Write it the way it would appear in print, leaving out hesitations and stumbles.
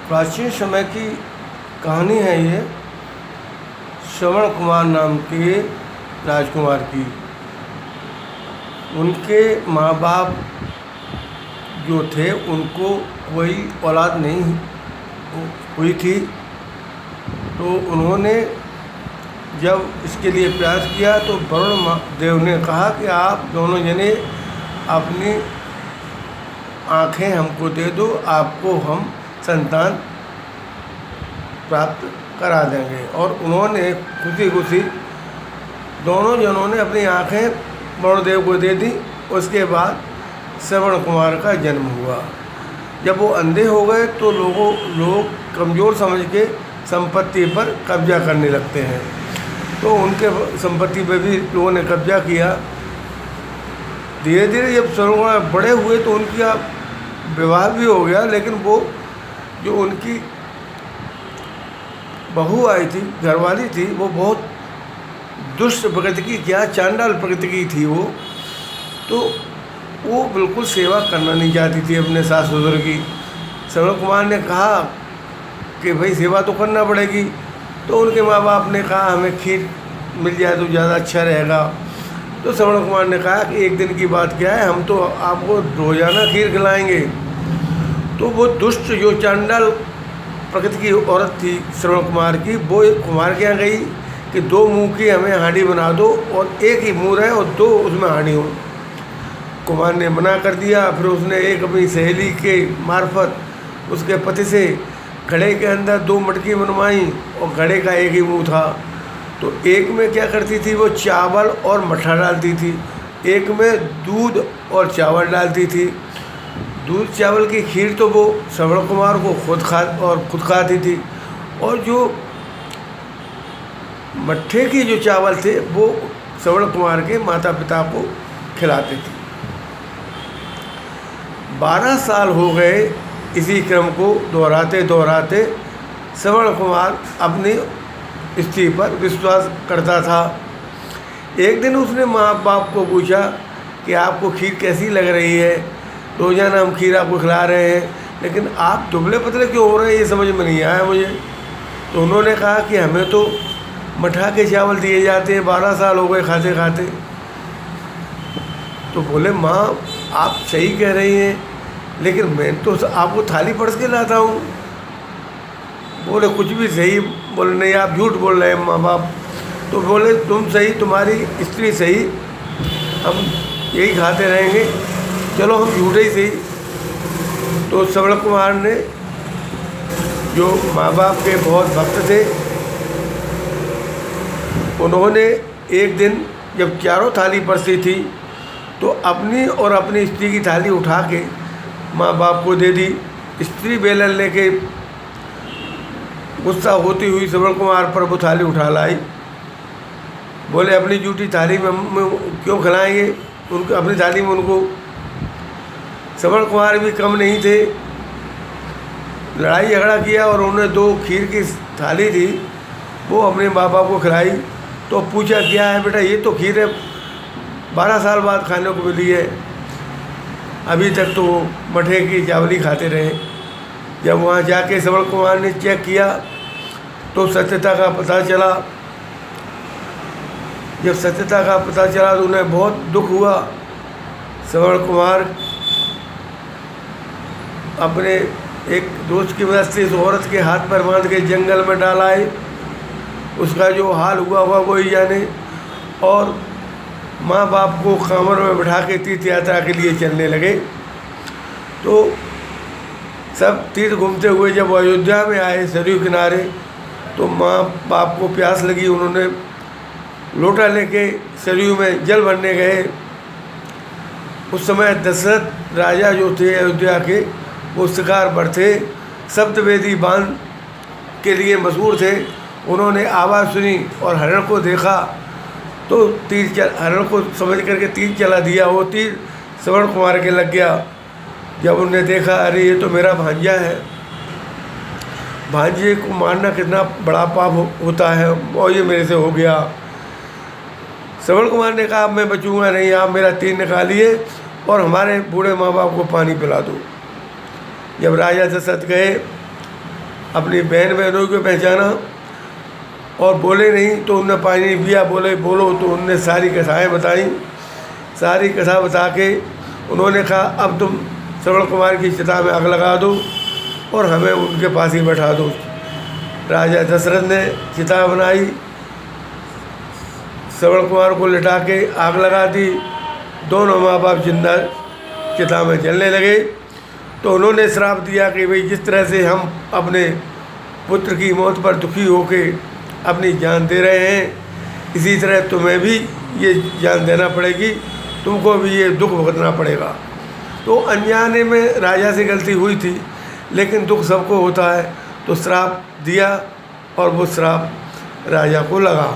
प्राचीन समय की कहानी है ये। श्रवण कुमार नाम के राजकुमार की। उनके माँ बाप जो थे उनको कोई औलाद नहीं हुई थी, तो उन्होंने जब इसके लिए प्रयास किया तो वरुण देव ने कहा कि आप दोनों जने अपनी आँखें हमको दे दो, आपको हम संतान प्राप्त करा देंगे। और उन्होंने खुशी खुशी दोनों जनों ने अपनी आँखें वरुण देव को दे दी। उसके बाद श्रवण कुमार का जन्म हुआ। जब वो अंधे हो गए तो लोग कमज़ोर समझ के संपत्ति पर कब्जा करने लगते हैं, तो उनके संपत्ति पर भी लोगों ने कब्जा किया। धीरे धीरे जब श्रवण कुमार बड़े हुए तो उनका विवाह भी हो गया, लेकिन वो जो उनकी बहू आई थी, घरवाली थी, वो बहुत दुष्ट प्रकृति की, क्या चांडाल प्रकृति की थी वो। तो वो बिल्कुल सेवा करना नहीं चाहती थी अपने सास ससुर की। श्रवण कुमार ने कहा कि भाई सेवा तो करना पड़ेगी, तो उनके माँ बाप ने कहा हमें खीर मिल जाए तो ज़्यादा अच्छा रहेगा। तो श्रवण कुमार ने कहा कि एक दिन की बात क्या है, हम तो आपको रोज़ाना खीर खिलाएंगे। तो वो दुष्ट जो चांडाल प्रकृति की औरत थी श्रवण कुमार की, वो एक कुमार के यहाँ गई कि 2 मुँह की हमें हांडी बना दो और एक ही मुँह रहे और 2 उसमें हांडी हो। कुमार ने मना कर दिया। फिर उसने एक अपनी सहेली के मार्फत उसके पति से घड़े के अंदर 2 मटकी बनवाई और घड़े का एक ही मुंह था। तो एक में क्या करती थी वो चावल और मट्ठा डालती थी, एक में दूध और चावल डालती थी। दूध चावल की खीर तो वो श्रवण कुमार को खुद खाती थी, और जो मट्ठे की जो चावल थे वो श्रवण कुमार के माता पिता को खिलाते थे। 12 साल हो गए इसी क्रम को दोहराते दोहराते। श्रवण कुमार अपनी स्त्री पर विश्वास करता था। एक दिन उसने माँ बाप को पूछा कि आपको खीर कैसी लग रही है, रोज़ाना हम खीर आपको खिला रहे हैं, लेकिन आप दुबले पतले क्यों हो रहे हैं, ये समझ में नहीं आया मुझे। तो उन्होंने कहा कि हमें तो मठा के चावल दिए जाते हैं, 12 साल हो गए खाते खाते। तो बोले माँ आप सही कह रही हैं, लेकिन मैं तो आपको थाली परोस के लाता हूँ। बोले कुछ भी सही। बोले नहीं आप झूठ बोल रहे हैं माँ बाप। तो बोले तुम सही, तुम्हारी स्त्री सही, हम यही खाते रहेंगे, चलो हम झूठे ही सही। तो श्रवण कुमार ने, जो माँ बाप के बहुत भक्त थे, उन्होंने एक दिन जब चारों थाली परसी थी तो अपनी और अपनी स्त्री की थाली उठा के माँ बाप को दे दी। स्त्री बेलन लेके गुस्सा होती हुई श्रवण कुमार पर वो थाली उठा लाई। बोले अपनी जूठी थाली में क्यों खिलाएंगे, उनको अपनी थाली में उनको। श्रवण कुमार भी कम नहीं थे, लड़ाई झगड़ा किया और उन्होंने 2 खीर की थाली थी वो अपने माँ बाप को खिलाई। तो पूछा क्या है बेटा, ये तो खीर है, 12 साल बाद खाने को मिली है, अभी तक तो वो मठे की चावली खाते रहे। जब वहाँ जाके श्रवण कुमार ने चेक किया तो सत्यता का पता चला। जब सत्यता का पता चला तो उन्हें बहुत दुख हुआ। श्रवण कुमार अपने एक दोस्त की मदद से इस औरत के हाथ पर बांध के जंगल में डाल आए। उसका जो हाल हुआ वही जाने। और माँ बाप को कांवर में बिठा के तीर्थ यात्रा के लिए चलने लगे। तो सब तीर्थ घूमते हुए जब अयोध्या में आए सरयू किनारे, तो माँ बाप को प्यास लगी। उन्होंने लोटा लेके सरयू में जल भरने गए। उस समय दशरथ राजा जो थे अयोध्या के, वो शिकार पर थे, सप्तवेदी बांध के लिए मशहूर थे। उन्होंने आवाज़ सुनी और हरण को देखा, तो हरण को समझ करके तीर चला दिया। वो तीर श्रवण कुमार के लग गया। जब उन्होंने देखा अरे ये तो मेरा भांजा है, भांजे को मारना कितना बड़ा पाप होता है, और ये मेरे से हो गया। श्रवण कुमार ने कहा अब मैं बचूंगा नहीं, आप मेरा तीर निकालिए और हमारे बूढ़े माँ बाप को पानी पिला दो। जब राजा दशरथ गए अपनी बहनों को पहचाना और बोले नहीं तो उनने पानी नहीं पिया। बोले बोलो तो उनने सारी कथाएँ बताई। सारी कथा बता के उन्होंने कहा अब तुम श्रवण कुमार की चिता में आग लगा दो और हमें उनके पास ही बैठा दो। राजा दशरथ ने चिता बनाई, श्रवण कुमार को लिटा के आग लगा दी। दोनों माँ बाप जिंदा चिता में जलने लगे। तो उन्होंने श्राप दिया कि भाई जिस तरह से हम अपने पुत्र की मौत पर दुखी होके अपनी जान दे रहे हैं, इसी तरह तुम्हें भी ये जान देना पड़ेगी, तुमको भी ये दुख भुगतना पड़ेगा। तो अनजाने में राजा से गलती हुई थी, लेकिन दुख सबको होता है। तो श्राप दिया और वो श्राप राजा को लगा।